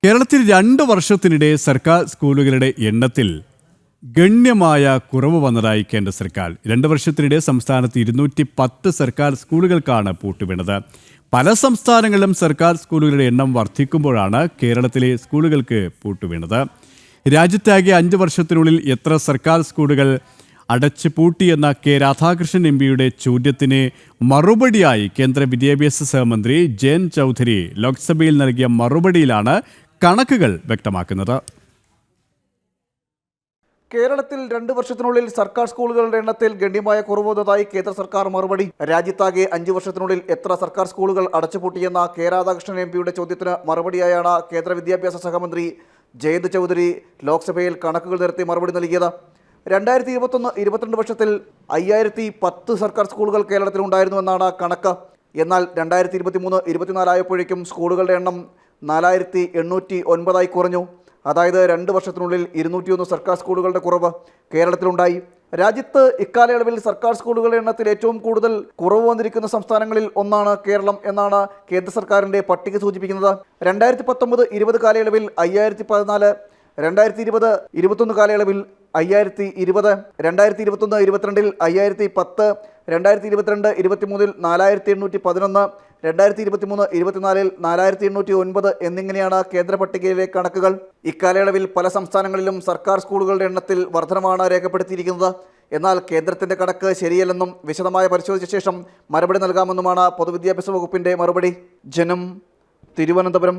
കേരളത്തിൽ 2 വർഷത്തിനിടെ സർക്കാർ സ്കൂളുകളുടെ എണ്ണത്തിൽ ഗണ്യമായ കുറവ് വന്നതായി കേന്ദ്ര സർക്കാർ. 2 വർഷത്തിനിടെ സംസ്ഥാനത്ത് 210 സർക്കാർ സ്കൂളുകൾക്കാണ് പൂട്ടുവീണത്. പല സംസ്ഥാനങ്ങളിലും സർക്കാർ സ്കൂളുകളുടെ എണ്ണം വർദ്ധിക്കുമ്പോഴാണ് കേരളത്തിലെ സ്കൂളുകൾക്ക് പൂട്ടുവീണത്. രാജ്യത്താകെ 5 വർഷത്തിനുള്ളിൽ എത്ര സർക്കാർ സ്കൂളുകൾ അടച്ചു പൂട്ടിയെന്ന കെ രാധാകൃഷ്ണൻ എംപിയുടെ ചോദ്യത്തിന് മറുപടിയായി കേന്ദ്ര വിദ്യാഭ്യാസ സഹമന്ത്രി ജയന്ത് ചൗധരി ലോക്സഭയിൽ നൽകിയ മറുപടിയിലാണ് കണക്കുകൾ വ്യക്തമാക്കുന്നത്. കേരളത്തിൽ 2 വർഷത്തിനുള്ളിൽ സർക്കാർ സ്കൂളുകളുടെ എണ്ണത്തിൽ ഗണ്യമായ കുറവ് വന്നതായി കേന്ദ്ര സർക്കാർ മറുപടി. രാജ്യത്താകെ 5 വർഷത്തിനുള്ളിൽ എത്ര സർക്കാർ സ്കൂളുകൾ അടച്ചുപൂട്ടിയെന്ന കെ രാധാകൃഷ്ണൻ എംപിയുടെ ചോദ്യത്തിന് മറുപടിയായാണ് കേന്ദ്ര വിദ്യാഭ്യാസ സഹമന്ത്രി ജയന്ത് ചൗധരി ലോക്സഭയിൽ കണക്കുകൾ നിരത്തി മറുപടി നൽകിയത്. 2021-22 വർഷത്തിൽ 5010 സർക്കാർ സ്കൂളുകൾ കേരളത്തിലുണ്ടായിരുന്നുവെന്നാണ് കണക്ക്. എന്നാൽ 2023-24 ആയപ്പോഴേക്കും സ്കൂളുകളുടെ എണ്ണം 4809 കുറഞ്ഞു. അതായത് 2 വർഷത്തിനുള്ളിൽ 201 സർക്കാർ സ്കൂളുകളുടെ കുറവ് കേരളത്തിലുണ്ടായി. രാജ്യത്ത് ഇക്കാലയളവിൽ സർക്കാർ സ്കൂളുകളുടെ എണ്ണത്തിൽ ഏറ്റവും കൂടുതൽ കുറവ് വന്നിരിക്കുന്ന സംസ്ഥാനങ്ങളിൽ ഒന്നാണ് കേരളം എന്നാണ് കേന്ദ്ര സർക്കാരിൻ്റെ പട്ടിക സൂചിപ്പിക്കുന്നത്. 2019-20 കാലയളവിൽ 5014, 2020-21 കാലയളവിൽ 5020, 2021-22 5010, 2022-23 4811, 2023-24 4809 എന്നിങ്ങനെയാണ് കേന്ദ്ര പട്ടികയിലെ കണക്കുകൾ. ഇക്കാലയളവിൽ പല സംസ്ഥാനങ്ങളിലും സർക്കാർ സ്കൂളുകളുടെ എണ്ണത്തിൽ വർധനമാണ് രേഖപ്പെടുത്തിയിരിക്കുന്നത്. എന്നാൽ കേന്ദ്രത്തിന്റെ കണക്ക് ശരിയല്ലെന്നും വിശദമായി പരിശോധിച്ച ശേഷം മറുപടി നൽകാമെന്നുമാണ് പൊതുവിദ്യാഭ്യാസ വകുപ്പിന്റെ മറുപടി. ജനം, തിരുവനന്തപുരം.